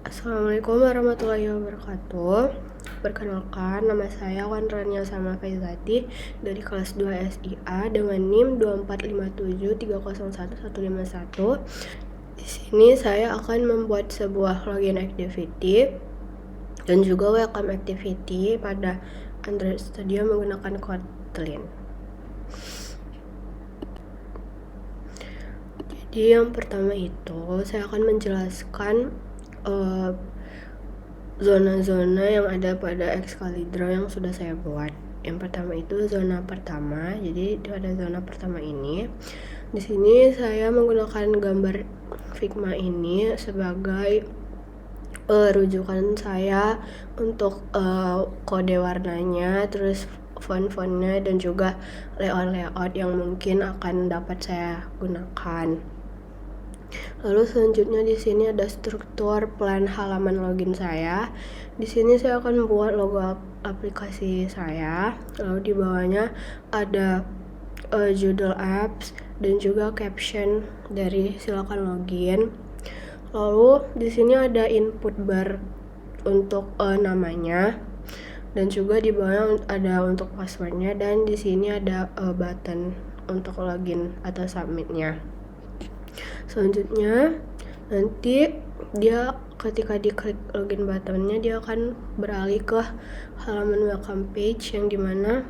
Assalamualaikum warahmatullahi wabarakatuh. Perkenalkan, nama saya Wan Rania Salma Faizati dari kelas 2 SIA dengan NIM 2457301151. Di sini saya akan membuat sebuah login activity dan juga welcome activity pada Android Studio menggunakan Kotlin. Jadi yang pertama itu saya akan menjelaskan zona-zona yang ada pada Excalibur yang sudah saya buat. Yang pertama itu zona pertama. Jadi pada zona pertama ini, di sini saya menggunakan gambar Figma ini sebagai rujukan saya untuk kode warnanya, terus font-fontnya dan juga layout-layout yang mungkin akan dapat saya gunakan. Lalu selanjutnya di sini ada struktur plan halaman login saya. Di sini saya akan membuat logo aplikasi saya. Lalu di bawahnya ada judul apps dan juga caption dari silakan login. Lalu di sini ada input bar untuk namanya dan juga di bawahnya ada untuk passwordnya dan di sini ada button untuk login atau submitnya. Selanjutnya nanti dia ketika diklik login buttonnya dia akan beralih ke halaman welcome page yang dimana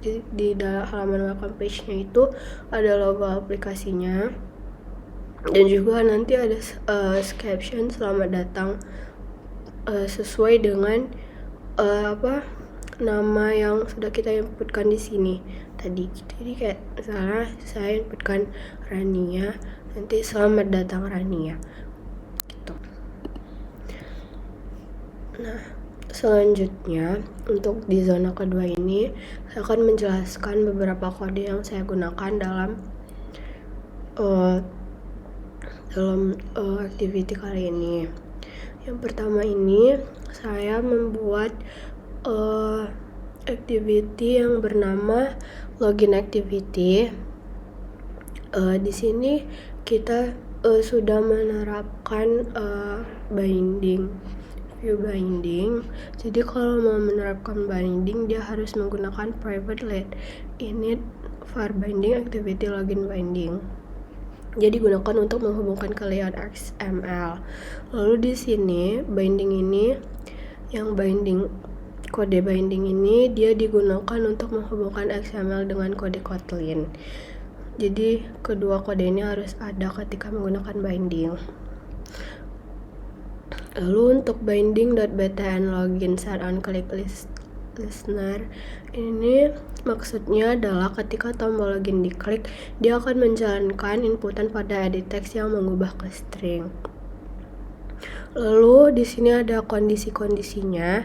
di dalam halaman welcome page-nya itu ada logo aplikasinya dan juga nanti ada caption selamat datang sesuai dengan nama yang sudah kita inputkan di sini tadi. Jadi kayak misalnya saya inputkan Rania, nanti selamat datang Rania gitu. Nah, selanjutnya untuk di zona kedua ini saya akan menjelaskan beberapa kode yang saya gunakan dalam activity kali ini. Yang pertama ini saya membuat activity yang bernama login activity. Di sini kita sudah menerapkan view binding. Jadi kalau mau menerapkan binding dia harus menggunakan private let init var binding activity login binding. Jadi gunakan untuk menghubungkan ke layout XML. Lalu di sini binding ini yang kode binding ini dia digunakan untuk menghubungkan XML dengan kode Kotlin. Jadi kedua kode ini harus ada ketika menggunakan binding. Lalu untuk binding.btn login set on click listener ini maksudnya adalah ketika tombol login diklik dia akan menjalankan inputan pada edit text yang mengubah ke string. Lalu di sini ada kondisi-kondisinya.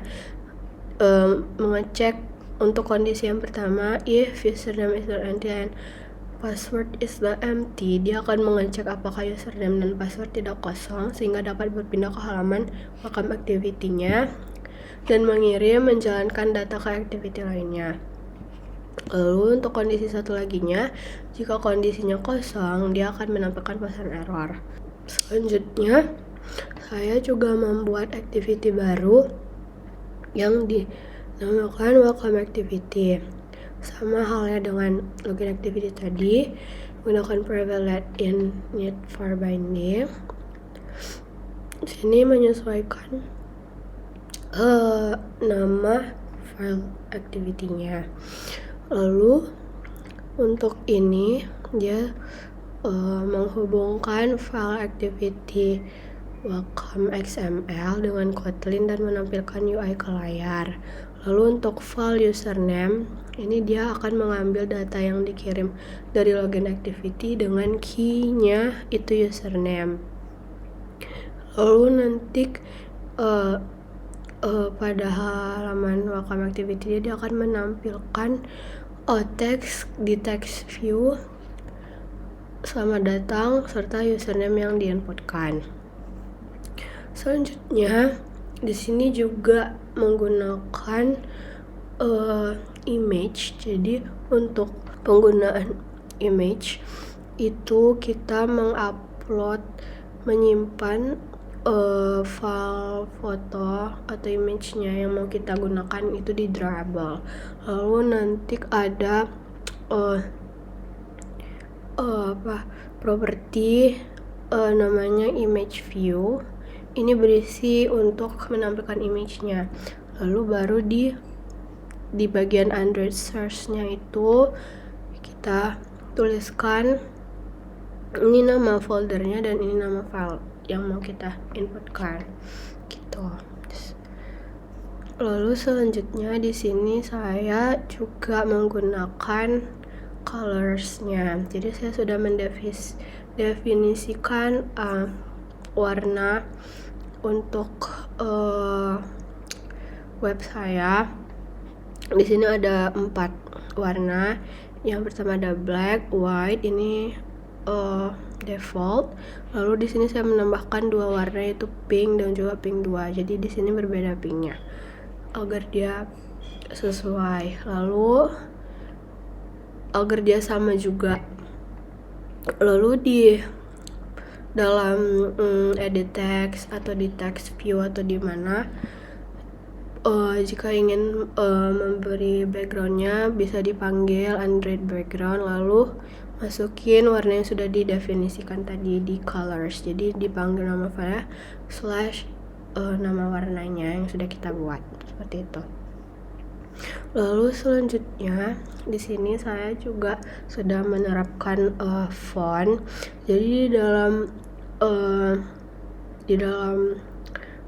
Mengecek untuk kondisi yang pertama, if username is not empty and password is not empty, dia akan mengecek apakah username dan password tidak kosong sehingga dapat berpindah ke halaman welcome activity-nya dan menjalankan data ke activity lainnya. Lalu untuk kondisi satu laginya, jika kondisinya kosong, dia akan menampilkan pesan error. Selanjutnya, saya juga membuat activity baru yang dinamakan welcome activity. Sama halnya dengan login activity tadi, menggunakan private let init var binding. Di sini menyesuaikan nama file activity-nya. Lalu untuk ini dia menghubungkan file activity welcome XML dengan Kotlin dan menampilkan UI ke layar. Lalu untuk file username ini dia akan mengambil data yang dikirim dari login activity dengan key-nya itu username. Lalu nanti pada halaman welcome activity dia akan menampilkan text di text view selamat datang serta username yang diinputkan. Selanjutnya di sini juga menggunakan image. Jadi untuk penggunaan image itu kita menyimpan file file foto atau image-nya yang mau kita gunakan itu di drawable. Lalu nanti ada properti namanya image view. Ini berisi untuk menampilkan image-nya. Lalu baru di bagian Android search-nya itu kita tuliskan ini nama foldernya dan ini nama file yang mau kita inputkan gitu. Lalu selanjutnya di sini saya juga menggunakan colorsnya. Jadi saya sudah mendefinisikan warna untuk web saya. Di sini ada 4 warna. Yang pertama ada black, white, ini default. Lalu di sini saya menambahkan 2 warna yaitu pink dan juga pink 2. Jadi di sini berbeda pinknya agar dia sesuai. Lalu agar dia sama juga. Lalu di dalam edit text atau di text view atau di mana jika ingin memberi backgroundnya bisa dipanggil Android background, lalu masukin warna yang sudah didefinisikan tadi di colors. Jadi dipanggil nama file / nama warnanya yang sudah kita buat seperti itu. Lalu selanjutnya di sini saya juga sudah menerapkan font. Jadi di dalam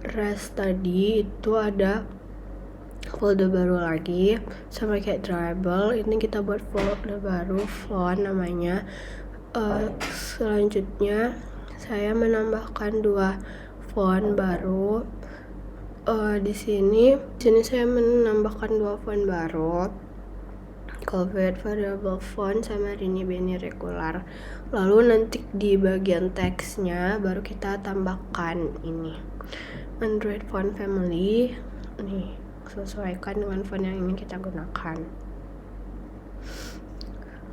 rest tadi itu ada folder baru lagi sama kayak drawable. Ini kita buat folder baru, font namanya. Selanjutnya saya menambahkan 2 font baru. Di sini saya menambahkan 2 font baru, Covet variable font sama Rini regular. Lalu nanti di bagian teksnya baru kita tambahkan ini Android font family. Nih, sesuaikan dengan font yang ingin kita gunakan.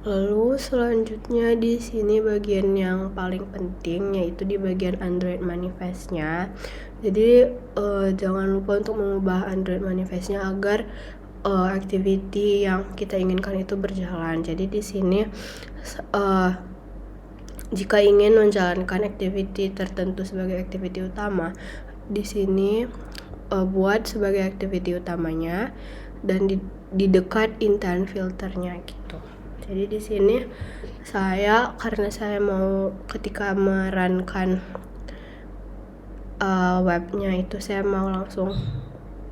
Lalu selanjutnya di sini bagian yang paling penting yaitu di bagian Android manifestnya. Jadi jangan lupa untuk mengubah Android manifestnya agar activity yang kita inginkan itu berjalan. Jadi di sini jika ingin menjalankan activity tertentu sebagai activity utama, di sini buat sebagai activity utamanya dan di dekat intent filternya gitu. Jadi di sini karena saya mau ketika merankan webnya itu saya mau langsung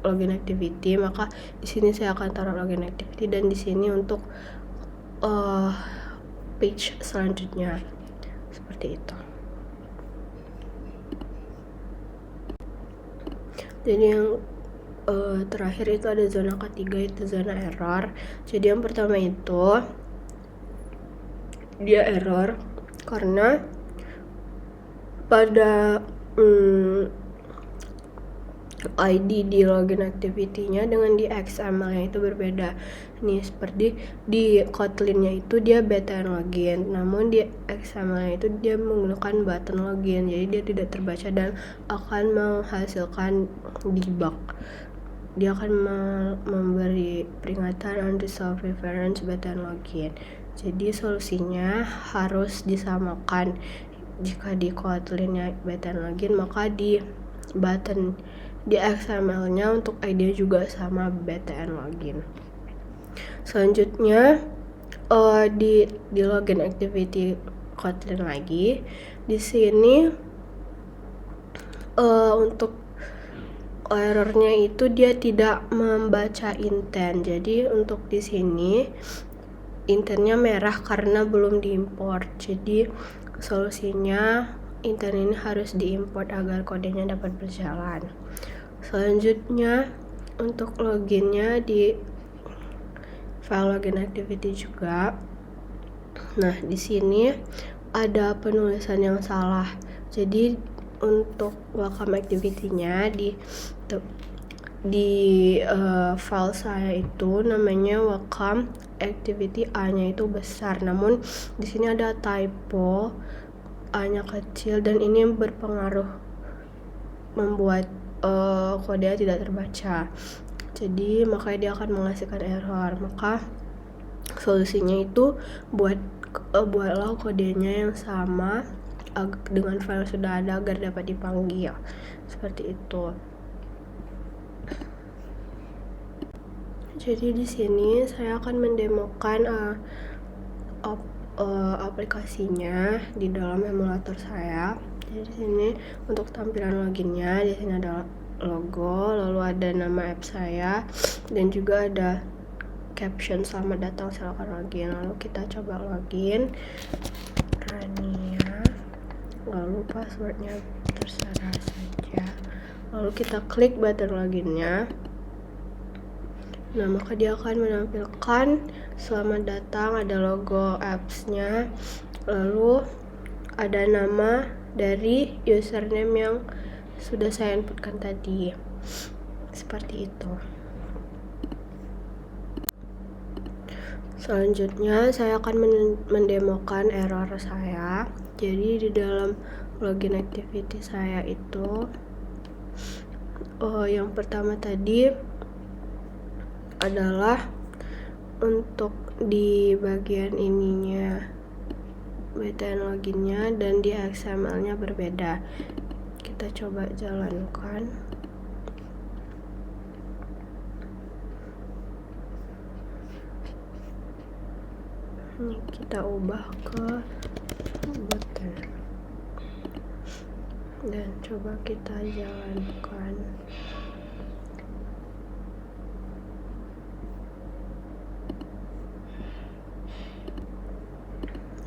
login activity, maka di sini saya akan taruh login activity dan di sini untuk page selanjutnya seperti itu. Jadi yang terakhir itu ada zona ketiga, itu zona error. Jadi yang pertama itu dia error karena pada ID di login activity-nya dengan di XML-nya itu berbeda. Nih seperti di Kotlin-nya itu dia button login, namun di XML-nya itu dia menggunakan button login. Jadi dia tidak terbaca dan akan menghasilkan debug. Dia akan memberi peringatan unresolved reference button login. Jadi solusinya harus disamakan. Jika di Kotlin-nya button login, maka di button di XML-nya untuk ID juga sama button login. Selanjutnya di login activity Kotlin lagi. Di sini untuk errornya itu dia tidak membaca intent. Jadi untuk di sini intentnya merah karena belum diimport. Jadi solusinya intent ini harus diimport agar kodenya dapat berjalan. Selanjutnya untuk loginnya di file login activity juga. Nah, di sini ada penulisan yang salah. Jadi untuk welcome activity-nya di file saya itu namanya welcome activity, A-nya itu besar, namun di sini ada typo, A-nya kecil dan ini berpengaruh membuat kodenya tidak terbaca. Jadi makanya dia akan menghasilkan error. Maka solusinya itu buatlah kodenya yang sama dengan file yang sudah ada agar dapat dipanggil. Seperti itu. Jadi di sini saya akan mendemokan aplikasinya di dalam emulator saya. Jadi di sini untuk tampilan loginnya, di sini ada logo, lalu ada nama app saya, dan juga ada caption selamat datang silakan login. Lalu kita coba login, Rania, lalu passwordnya terserah saja. Lalu kita klik button loginnya. Nah, maka dia akan menampilkan selamat datang, ada logo apps-nya, lalu ada nama dari username yang sudah saya inputkan tadi. Seperti itu. Selanjutnya saya akan mendemokan error saya. Jadi di dalam login activity saya itu yang pertama tadi adalah untuk di bagian ininya btn loginnya dan di XML-nya berbeda. Kita coba jalankan. Ini kita ubah ke button dan coba kita jalankan.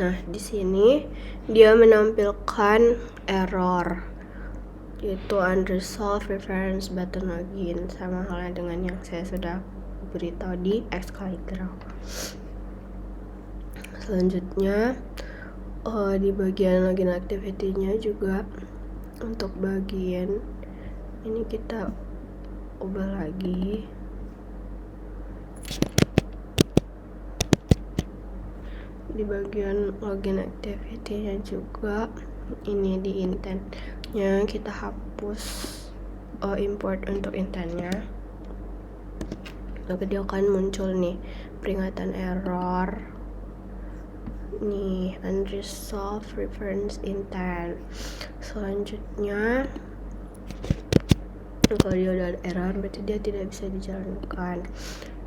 Nah, di sini dia menampilkan error yaitu unresolved reference button login, sama halnya dengan yang saya sudah beritahu di Excalibur. Selanjutnya di bagian login activity-nya juga untuk bagian ini kita ubah lagi. Di bagian login activity-nya juga ini di intent-nya kita hapus import untuk intent-nya. Maka dia akan muncul nih peringatan error nih, unresolved reference intent. Selanjutnya kalau dia udah ada error berarti dia tidak bisa dijalankan.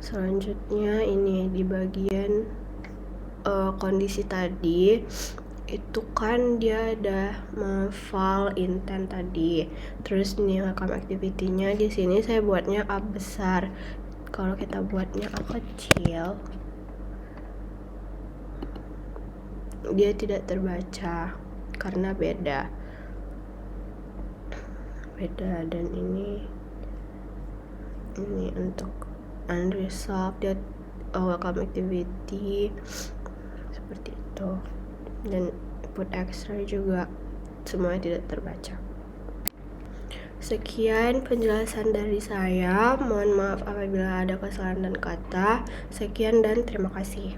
Selanjutnya ini di bagian kondisi tadi itu kan dia ada file intent tadi, terus ini welcome activity-nya di sini saya buatnya A besar. Kalau kita buatnya A kecil dia tidak terbaca karena beda dan ini untuk unresolved dia welcome activity seperti itu, dan input extra juga semuanya tidak terbaca. Sekian penjelasan dari saya, mohon maaf apabila ada kesalahan dan kata. Sekian dan terima kasih.